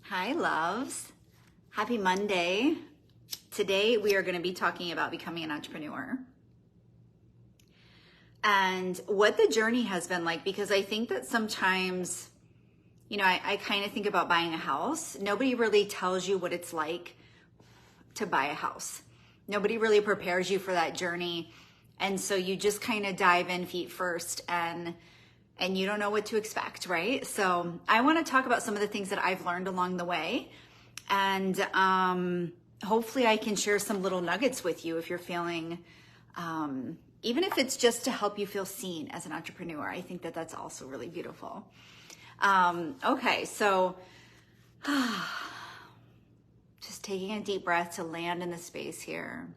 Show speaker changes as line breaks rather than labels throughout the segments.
Hi, loves. Happy Monday. Today, we are going to be talking about becoming an entrepreneur and what the journey has been like, because I think that sometimes, I kind of think about buying a house. Nobody really tells you what it's like to buy a house. Nobody really prepares you for that journey. And so you just kind of dive in feet first and you don't know what to expect, right? So I want to talk about some of the things that I've learned along the way. And hopefully I can share some little nuggets with you if you're feeling, even if it's just to help you feel seen as an entrepreneur. I think that that's also really beautiful. Okay, so just taking a deep breath to land in the space here.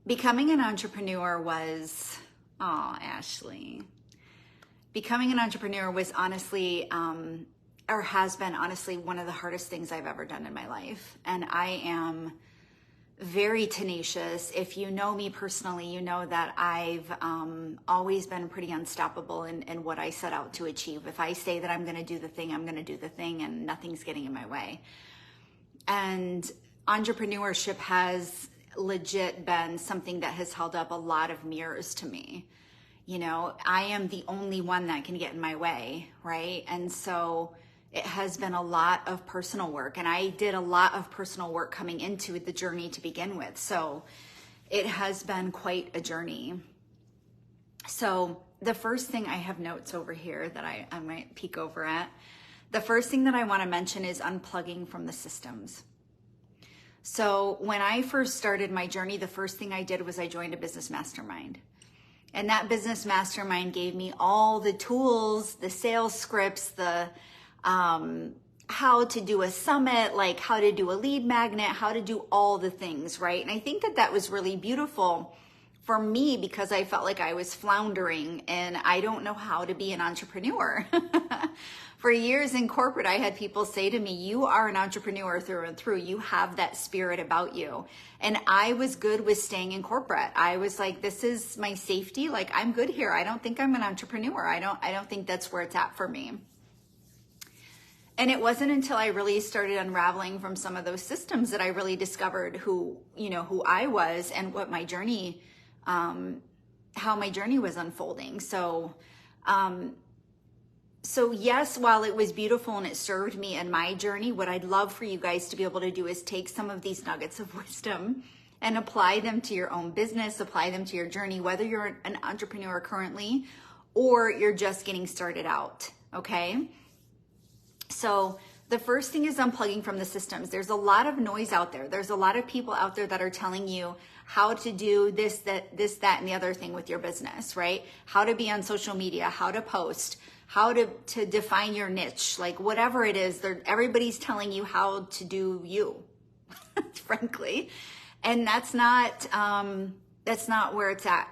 Becoming an entrepreneur was, Ashley. Becoming an entrepreneur was honestly, or has been honestly, one of the hardest things I've ever done in my life. And I am very tenacious. If you know me personally, you know that I've always been pretty unstoppable in what I set out to achieve. If I say that I'm going to do the thing, I'm going to do the thing, and nothing's getting in my way. And entrepreneurship has legit been something that has held up a lot of mirrors to me. I am the only one that can get in my way, right? And so it has been a lot of personal work, and I did a lot of personal work coming into the journey to begin with. So it has been quite a journey. So the first thing, I have notes over here that I might peek over at. The first thing that I want to mention is unplugging from the systems. So when I first started my journey, the first thing I did was I joined a business mastermind. And that business mastermind gave me all the tools, the sales scripts, the how to do a summit, like how to do a lead magnet, how to do all the things, right? And I think that that was really beautiful for me because I felt like I was floundering and I don't know how to be an entrepreneur. For years in corporate, I had people say to me, you are an entrepreneur through and through. You have that spirit about you. And I was good with staying in corporate. I was like, this is my safety. Like, I'm good here. I don't think I'm an entrepreneur. I don't think that's where it's at for me. And it wasn't until I really started unraveling from some of those systems that I really discovered who I was and what my journey, how my journey was unfolding. So yes, while it was beautiful and it served me in my journey, what I'd love for you guys to be able to do is take some of these nuggets of wisdom and apply them to your own business, apply them to your journey, whether you're an entrepreneur currently or you're just getting started out, okay? So the first thing is unplugging from the systems. There's a lot of noise out there. There's a lot of people out there that are telling you how to do this, that, and the other thing with your business, right? How to be on social media, how to post, how to define your niche, like whatever it is, everybody's telling you how to do you, frankly. And that's not where it's at.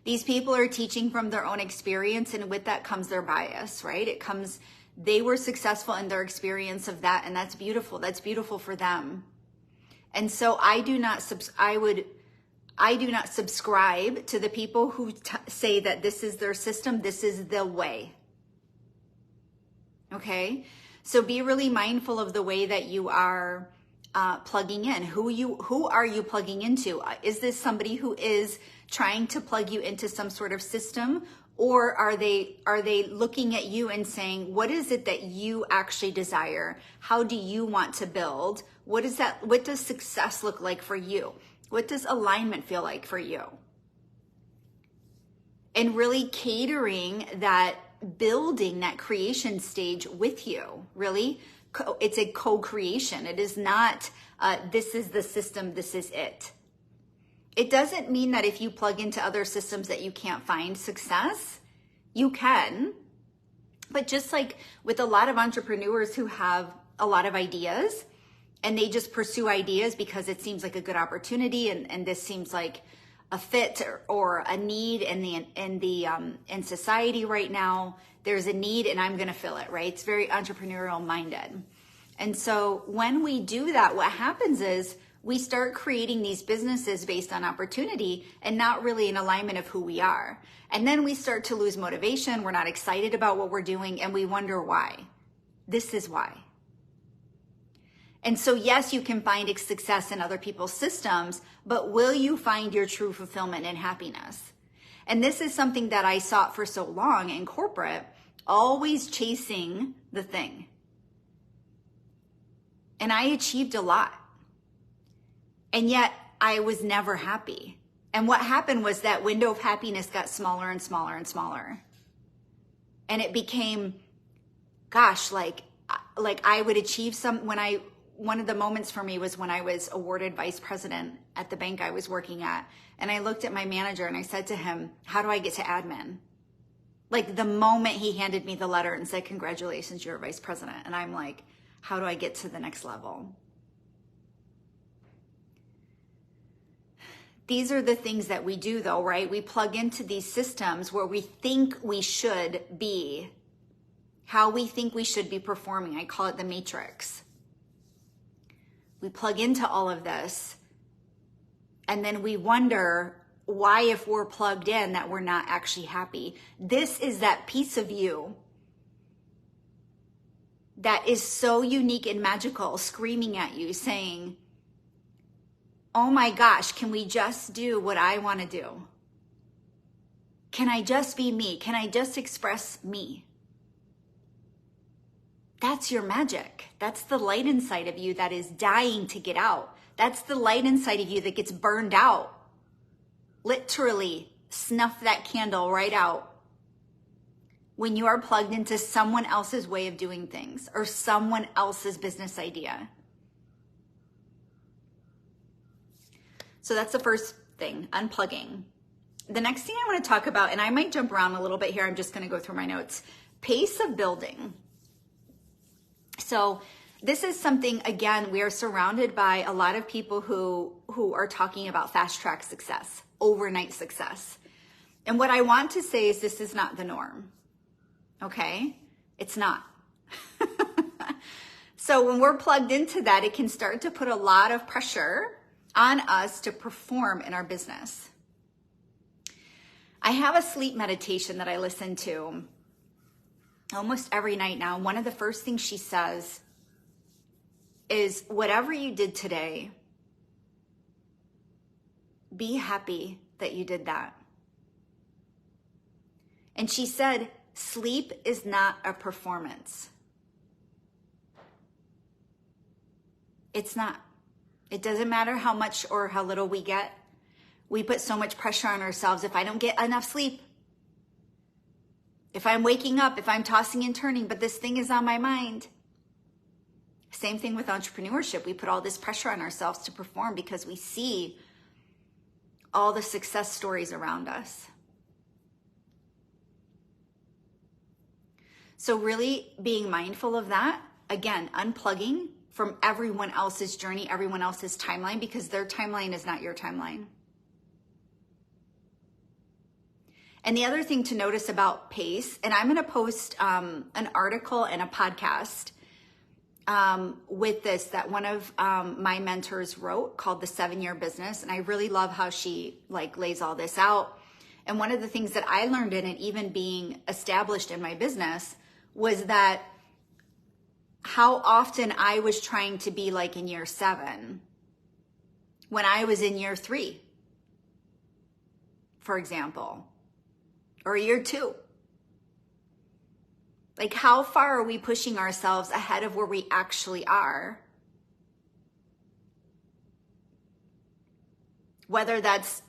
These people are teaching from their own experience, and with that comes their bias, right? They were successful in their experience of that, and that's beautiful. That's beautiful for them. And so I do not subscribe to the people who say that this is their system, this is the way. Okay? So be really mindful of the way that you are plugging in. Who are you plugging into? Is this somebody who is trying to plug you into some sort of system? Or are they looking at you and saying, what is it that you actually desire? How do you want to build? What does success look like for you? What does alignment feel like for you? And really catering that building, that creation stage with you, really. It's a co-creation. It is not, this is the system, this is it. It doesn't mean that if you plug into other systems that you can't find success. You can. But just like with a lot of entrepreneurs who have a lot of ideas and they just pursue ideas because it seems like a good opportunity and this seems like a fit or a need in society right now. There's a need and I'm going to fill it, right? It's very entrepreneurial minded. And so when we do that, what happens is We start creating these businesses based on opportunity and not really in alignment of who we are. And then we start to lose motivation. We're not excited about what we're doing, and we wonder why. This is why. And so, yes, you can find success in other people's systems, but will you find your true fulfillment and happiness? And this is something that I sought for so long in corporate, always chasing the thing. And I achieved a lot. And yet I was never happy. And what happened was that window of happiness got smaller and smaller and smaller. And it became, gosh, like I would achieve one of the moments for me was when I was awarded vice president at the bank I was working at. And I looked at my manager and I said to him, how do I get to admin? Like the moment he handed me the letter and said, congratulations, you're a vice president. And I'm like, how do I get to the next level? These are the things that we do though, right? We plug into these systems where we think we should be, how we think we should be performing. I call it the matrix. We plug into all of this and then we wonder why, if we're plugged in, that we're not actually happy. This is that piece of you that is so unique and magical, screaming at you saying, oh my gosh, can we just do what I want to do? Can I just be me? Can I just express me? That's your magic. That's the light inside of you that is dying to get out. That's the light inside of you that gets burned out. Literally snuff that candle right out when you are plugged into someone else's way of doing things or someone else's business idea. So that's the first thing, unplugging. The next thing I want to talk about, and I might jump around a little bit here, I'm just going to go through my notes. Pace of building. So this is something, again, we are surrounded by a lot of people who are talking about fast track success, overnight success. And what I want to say is this is not the norm. Okay? It's not. So when we're plugged into that, it can start to put a lot of pressure on us to perform in our business. I have a sleep meditation that I listen to almost every night now. One of the first things she says is, whatever you did today, be happy that you did that. And she said, sleep is not a performance. It's not. It doesn't matter how much or how little we get. We put so much pressure on ourselves. If I don't get enough sleep, if I'm waking up, if I'm tossing and turning, but this thing is on my mind. Same thing with entrepreneurship. We put all this pressure on ourselves to perform because we see all the success stories around us. So really being mindful of that, again, unplugging from everyone else's journey, everyone else's timeline, because their timeline is not your timeline. And the other thing to notice about pace, and I'm going to post an article and a podcast with this that one of my mentors wrote called The 7-Year Business. And I really love how she lays all this out. And one of the things that I learned in it, even being established in my business, was that how often I was trying to be like in year 7 when I was in year 3, for example, or year 2. Like, how far are we pushing ourselves ahead of where we actually are? Whether that's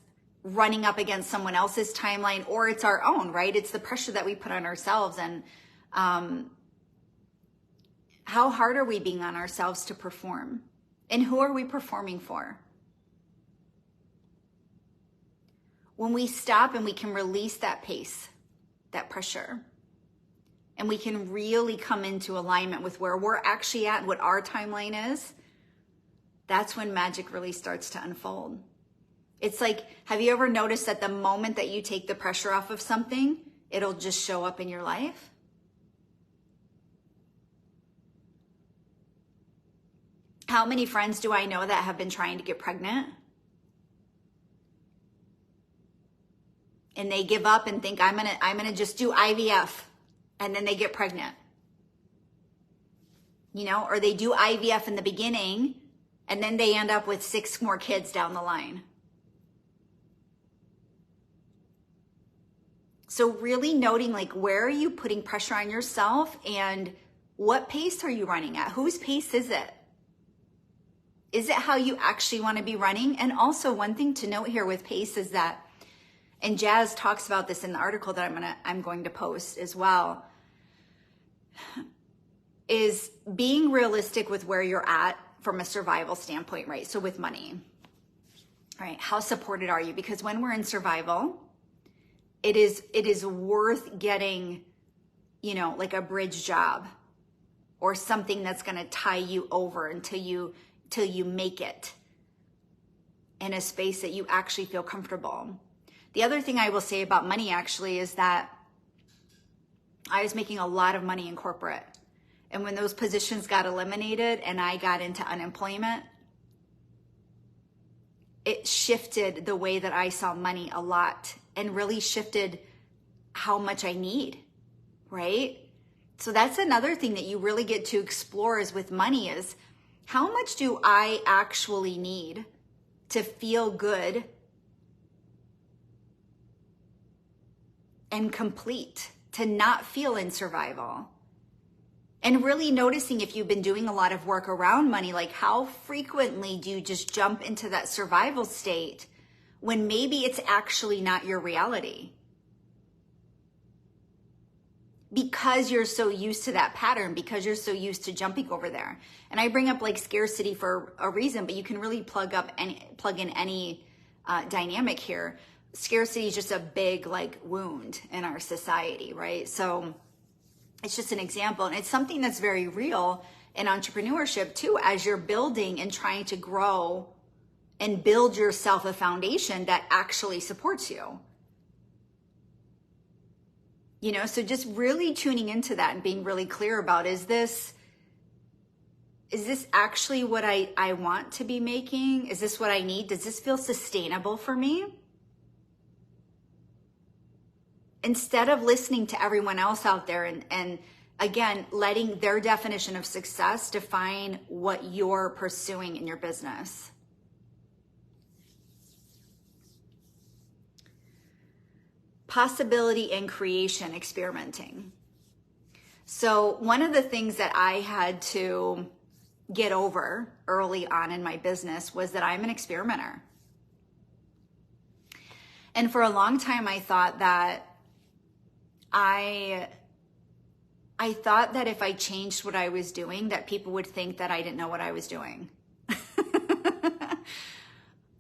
running up against someone else's timeline or it's our own, right? It's the pressure that we put on ourselves. And how hard are we being on ourselves to perform? And who are we performing for? When we stop and we can release that pace, that pressure, and we can really come into alignment with where we're actually at, what our timeline is, that's when magic really starts to unfold. It's like, have you ever noticed that the moment that you take the pressure off of something, it'll just show up in your life? How many friends do I know that have been trying to get pregnant? And they give up and think I'm gonna just do IVF, and then they get pregnant. You know, or they do IVF in the beginning and then they end up with 6 more kids down the line. So really noting, like, where are you putting pressure on yourself and what pace are you running at? Whose pace is it? Is it how you actually want to be running? And also, one thing to note here with pace is that, and Jazz talks about this in the article that I'm going to post as well, is being realistic with where you're at from a survival standpoint, right? So with money, right? How supported are you? Because when we're in survival, it is worth getting, you know, like a bridge job or something that's going to tie you over until you make it in a space that you actually feel comfortable. The other thing I will say about money actually is that I was making a lot of money in corporate. And when those positions got eliminated and I got into unemployment, it shifted the way that I saw money a lot and really shifted how much I need, right? So that's another thing that you really get to explore is with money is how much do I actually need to feel good and complete, to not feel in survival? And really noticing if you've been doing a lot of work around money, like how frequently do you just jump into that survival state when maybe it's actually not your reality? Because you're so used to that pattern, because you're so used to jumping over there. And I bring up like scarcity for a reason, but you can really plug in any dynamic here. Scarcity is just a big like wound in our society, right? So it's just an example, and it's something that's very real in entrepreneurship too, as you're building and trying to grow and build yourself a foundation that actually supports you. You know, so just really tuning into that and being really clear about, is this actually what I want to be making? Is this what I need? Does this feel sustainable for me? Instead of listening to everyone else out there and again, letting their definition of success define what you're pursuing in your business. Possibility and creation, experimenting. So one of the things that I had to get over early on in my business was that I'm an experimenter. And for a long time, I thought that I thought that if I changed what I was doing, that people would think that I didn't know what I was doing.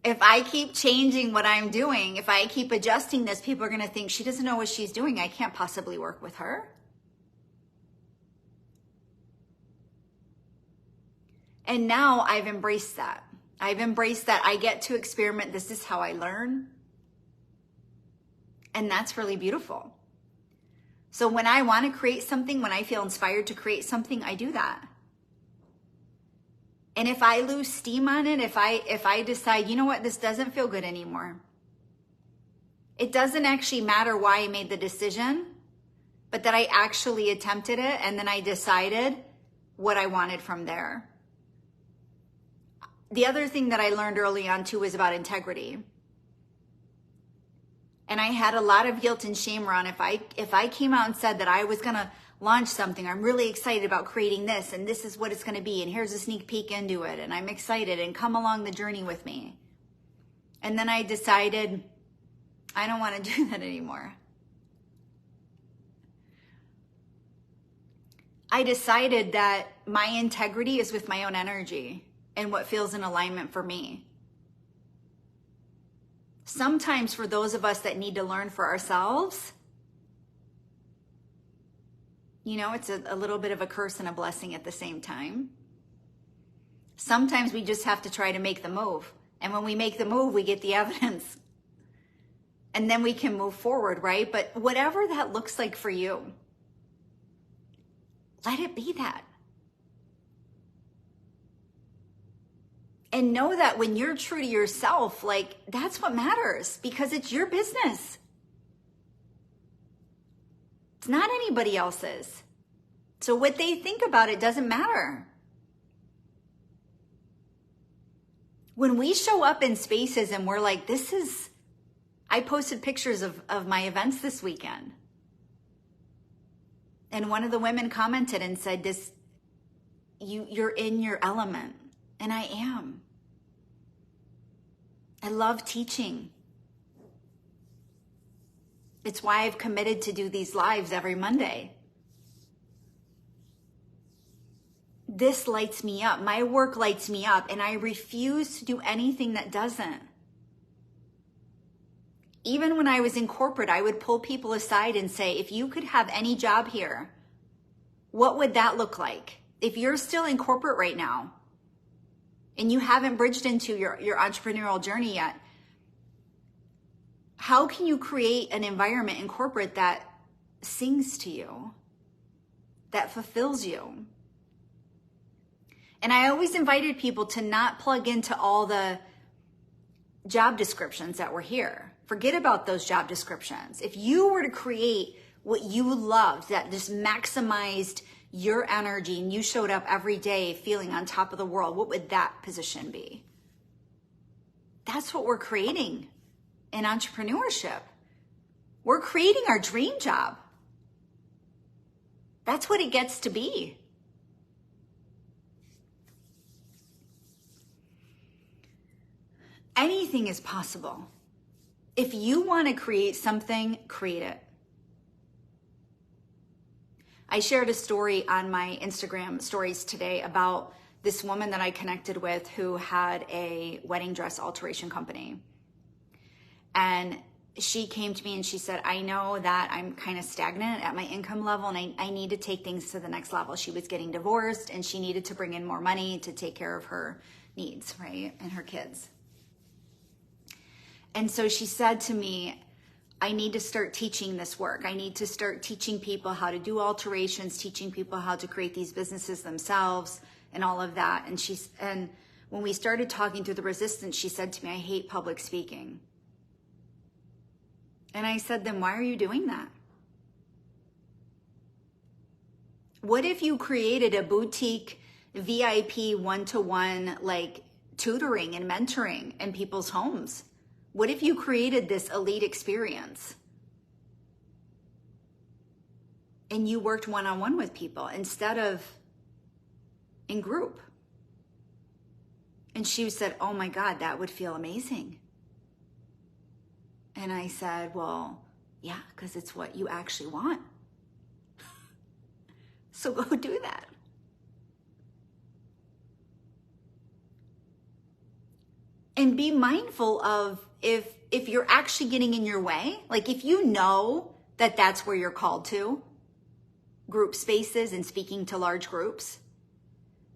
If I keep changing what I'm doing, if I keep adjusting this, people are going to think she doesn't know what she's doing. I can't possibly work with her. And now I've embraced that. I've embraced that I get to experiment. This is how I learn. And that's really beautiful. So when I want to create something, when I feel inspired to create something, I do that. And if I lose steam on it, if I decide, you know what, this doesn't feel good anymore. It doesn't actually matter why I made the decision, but that I actually attempted it and then I decided what I wanted from there. The other thing that I learned early on too was about integrity. And I had a lot of guilt and shame around if I came out and said that I was going to launch something, I'm really excited about creating this, and this is what it's going to be, and here's a sneak peek into it, and I'm excited, and come along the journey with me. And then I decided I don't want to do that anymore. I decided that my integrity is with my own energy and what feels in alignment for me. Sometimes for those of us that need to learn for ourselves, you know, it's a little bit of a curse and a blessing at the same time. Sometimes we just have to try to make the move. And when we make the move, we get the evidence. And then we can move forward, right? But whatever that looks like for you, let it be that. And know that when you're true to yourself, like, that's what matters, because it's your business. It's not anybody else's. So what they think about it doesn't matter. When we show up in spaces and we're like, I posted pictures of my events this weekend. And one of the women commented and said, you're in your element. And I am. I love teaching. It's why I've committed to do these lives every Monday. This lights me up. My work lights me up, and I refuse to do anything that doesn't. Even when I was in corporate, I would pull people aside and say, if you could have any job here, what would that look like? If you're still in corporate right now and you haven't bridged into your entrepreneurial journey yet, how can you create an environment in corporate that sings to you, that fulfills you? And I always invited people to not plug into all the job descriptions that were here. Forget about those job descriptions. If you were to create what you loved, that just maximized your energy, and you showed up every day feeling on top of the world, what would that position be? That's what we're creating in entrepreneurship. We're creating our dream job. That's what it gets to be. Anything is possible. If you want to create something, create it. I shared a story on my Instagram stories today about this woman that I connected with who had a wedding dress alteration company. And she came to me and she said, I know that I'm kind of stagnant at my income level and I need to take things to the next level. She was getting divorced and she needed to bring in more money to take care of her needs, right? And her kids. And so she said to me, I need to start teaching this work. I need to start teaching people how to do alterations, teaching people how to create these businesses themselves and all of that. And when we started talking through the resistance, she said to me, I hate public speaking. And I said, then why are you doing that? What if you created a boutique VIP one-to-one like tutoring and mentoring in people's homes? What if you created this elite experience and you worked one-on-one with people instead of in group? And she said, oh my God, that would feel amazing. And I said, well, yeah, because it's what you actually want. So go do that. And be mindful of if you're actually getting in your way, like if you know that that's where you're called to, group spaces and speaking to large groups,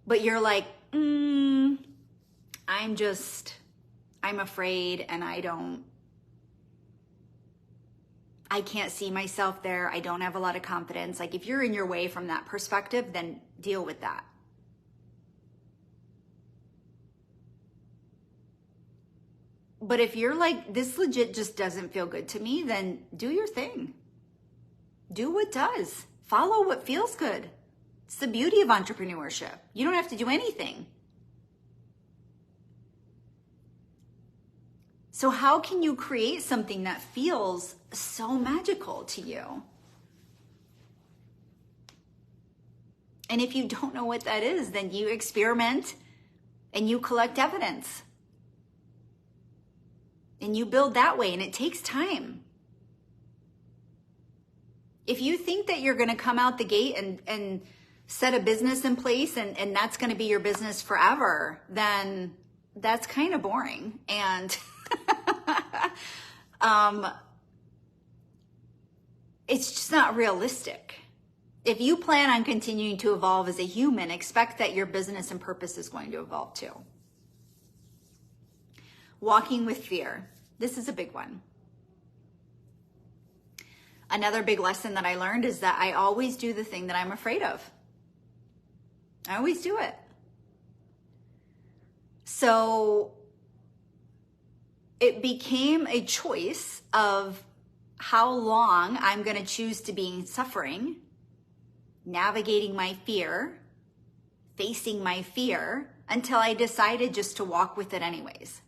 but you're like, I'm afraid and I can't see myself there. I don't have a lot of confidence. Like if you're in your way from that perspective, then deal with that. But if you're like, this legit just doesn't feel good to me, then do your thing. Do what does. Follow what feels good. It's the beauty of entrepreneurship. You don't have to do anything. So how can you create something that feels so magical to you? And if you don't know what that is, then you experiment and you collect evidence. And you build that way, and it takes time. If you think that you're going to come out the gate and set a business in place and that's going to be your business forever, then that's kind of boring. And it's just not realistic. If you plan on continuing to evolve as a human, expect that your business and purpose is going to evolve too. Walking with fear. This is a big one. Another big lesson that I learned is that I always do the thing that I'm afraid of. I always do it. So it became a choice of how long I'm going to choose to be in suffering, navigating my fear, facing my fear, until I decided just to walk with it anyways.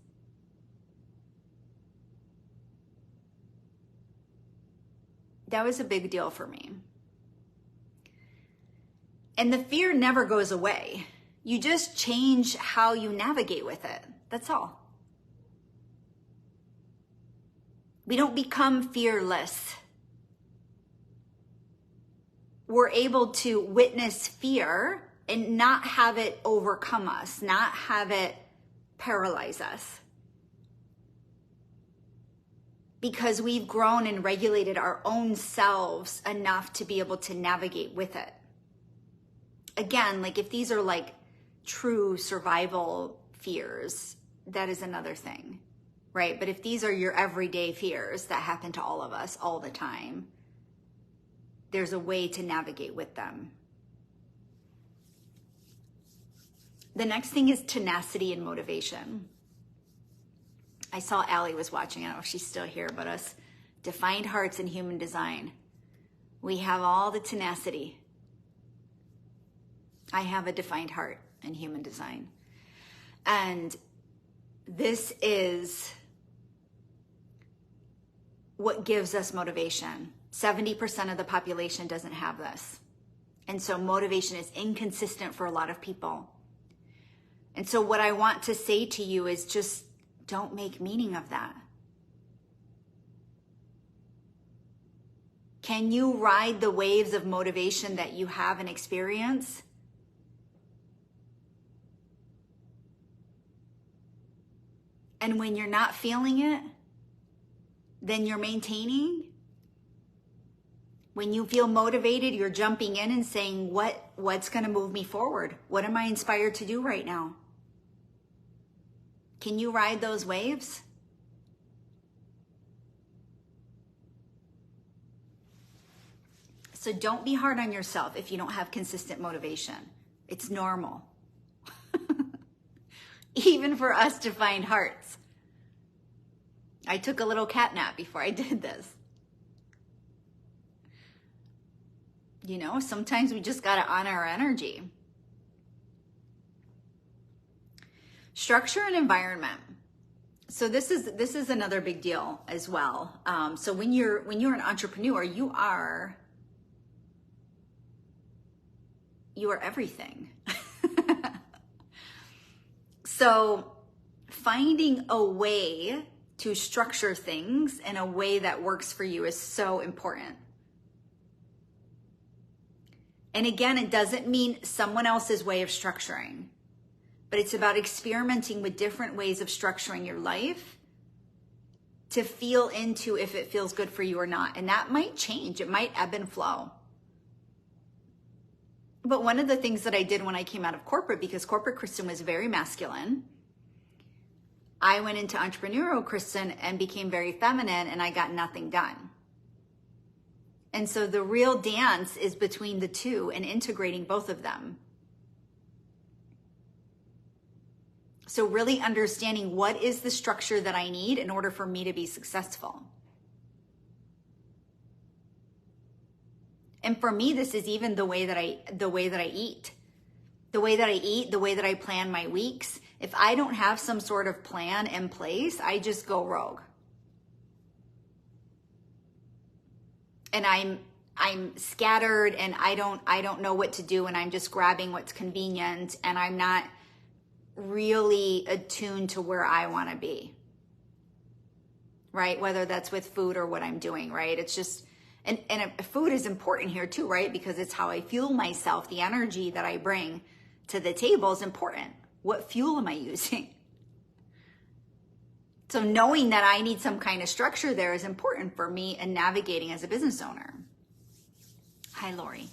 That was a big deal for me. And the fear never goes away. You just change how you navigate with it. That's all. We don't become fearless. We're able to witness fear and not have it overcome us, not have it paralyze us. Because we've grown and regulated our own selves enough to be able to navigate with it. Again, like if these are like true survival fears, that is another thing, right? But if these are your everyday fears that happen to all of us all the time, there's a way to navigate with them. The next thing is tenacity and motivation. I saw Allie was watching. I don't know if she's still here, but us defined hearts in human design. We have all the tenacity. I have a defined heart in human design. And this is what gives us motivation. 70% of the population doesn't have this. And so motivation is inconsistent for a lot of people. And so what I want to say to you is just don't make meaning of that. Can you ride the waves of motivation that you have and experience? And when you're not feeling it, then you're maintaining. When you feel motivated, you're jumping in and saying, what's going to move me forward? What am I inspired to do right now? Can you ride those waves? So don't be hard on yourself if you don't have consistent motivation. It's normal. Even for us defined hearts. I took a little cat nap before I did this. You know, sometimes we just got to honor our energy. Structure and environment. So this is another big deal as well. So when you're an entrepreneur, you are everything. So finding a way to structure things in a way that works for you is so important. And again, it doesn't mean someone else's way of structuring, but it's about experimenting with different ways of structuring your life to feel into if it feels good for you or not. And that might change. It might ebb and flow. But one of the things that I did when I came out of corporate, because corporate Kristen was very masculine, I went into entrepreneurial Kristen and became very feminine, and I got nothing done. And so the real dance is between the two and integrating both of them. So really understanding what is the structure that I need in order for me to be successful. And for me, this is even the way that I eat. The way that I eat, the way that I plan my weeks. If I don't have some sort of plan in place, I just go rogue. And I'm scattered and I don't know what to do, and I'm just grabbing what's convenient, and I'm not really attuned to where I want to be. Right? Whether that's with food or what I'm doing, right? It's just and food is important here too, right? Because it's how I fuel myself. The energy that I bring to the table is important. What fuel am I using? So knowing that I need some kind of structure there is important for me in navigating as a business owner. Hi, Lori.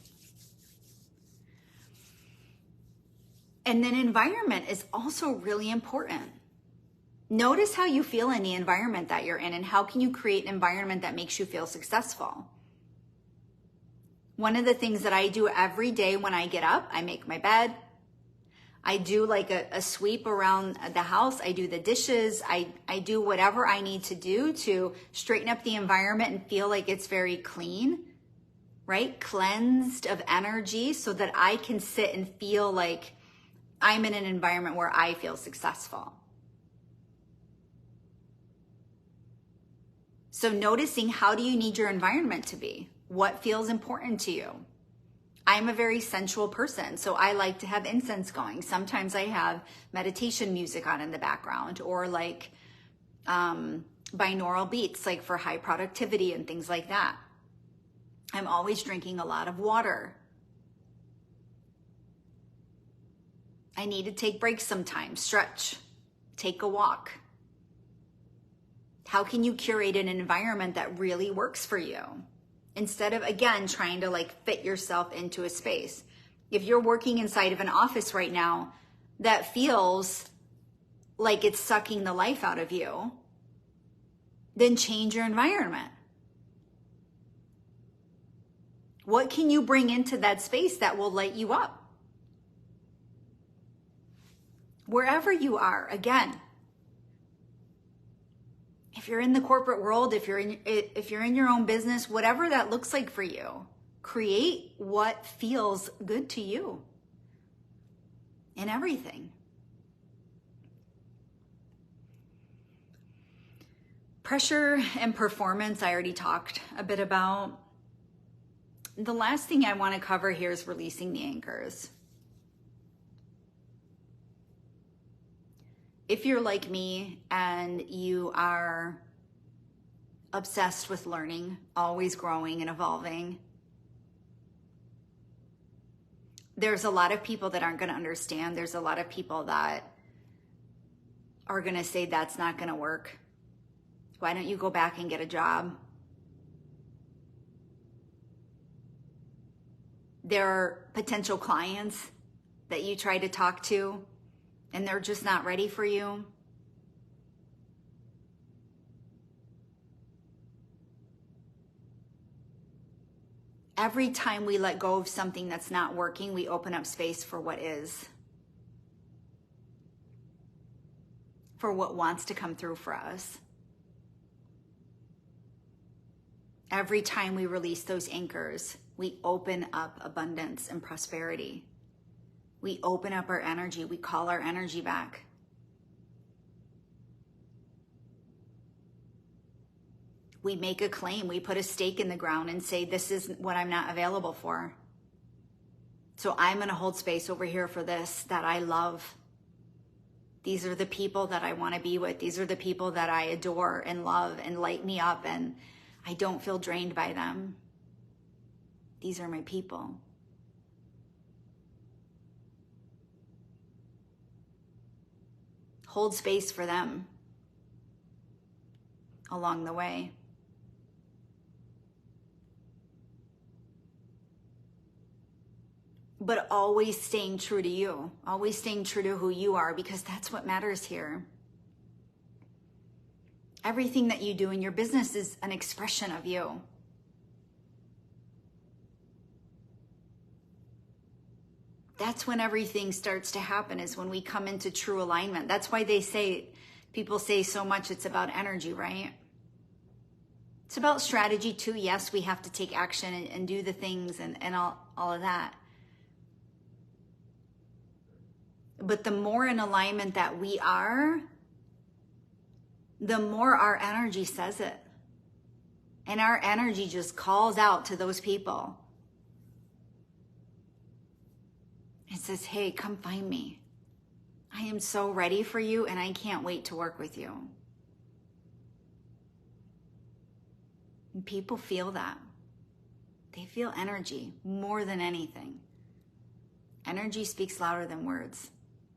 And then environment is also really important. Notice how you feel in the environment that you're in, and how can you create an environment that makes you feel successful. One of the things that I do every day when I get up, I make my bed. I do like a sweep around the house. I do the dishes. I do whatever I need to do to straighten up the environment and feel like it's very clean, right? Cleansed of energy so that I can sit and feel like I'm in an environment where I feel successful. So noticing, how do you need your environment to be? What feels important to you? I'm a very sensual person, so I like to have incense going. Sometimes I have meditation music on in the background, or like binaural beats, like for high productivity and things like that. I'm always drinking a lot of water. I need to take breaks sometimes, stretch, take a walk. How can you curate an environment that really works for you? Instead of, again, trying to like fit yourself into a space. If you're working inside of an office right now that feels like it's sucking the life out of you, then change your environment. What can you bring into that space that will light you up? Wherever you are, again, if you're in the corporate world, if you're in your own business, whatever that looks like for you, create what feels good to you in everything. Pressure and performance, I already talked a bit about. The last thing I want to cover here is releasing the anchors. If you're like me and you are obsessed with learning, always growing and evolving, there's a lot of people that aren't going to understand. There's a lot of people that are going to say that's not going to work. Why don't you go back and get a job? There are potential clients that you try to talk to and they're just not ready for you. Every time we let go of something that's not working, we open up space for what is, for what wants to come through for us. Every time we release those anchors, we open up abundance and prosperity. We open up our energy. We call our energy back. We make a claim. We put a stake in the ground and say, this is what I'm not available for. So I'm going to hold space over here for this that I love. These are the people that I want to be with. These are the people that I adore and love and light me up, and I don't feel drained by them. These are my people. Hold space for them along the way. But always staying true to you, always staying true to who you are, because that's what matters here. Everything that you do in your business is an expression of you. That's when everything starts to happen, is when we come into true alignment. That's why people say so much it's about energy, right? It's about strategy too. Yes, we have to take action and do the things and all of that. But the more in alignment that we are, the more our energy says it. And our energy just calls out to those people. It says, hey, come find me. I am so ready for you and I can't wait to work with you. And people feel that. They feel energy more than anything. Energy speaks louder than words.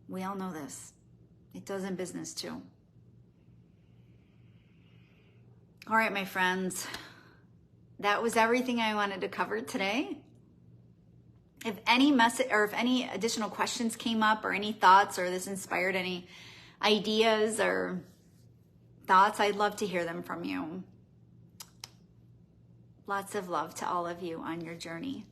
We all know this. It does in business too. All right, my friends, that was everything I wanted to cover today. If any message or if any additional questions came up or any thoughts, or this inspired any ideas or thoughts, I'd love to hear them from you. Lots of love to all of you on your journey.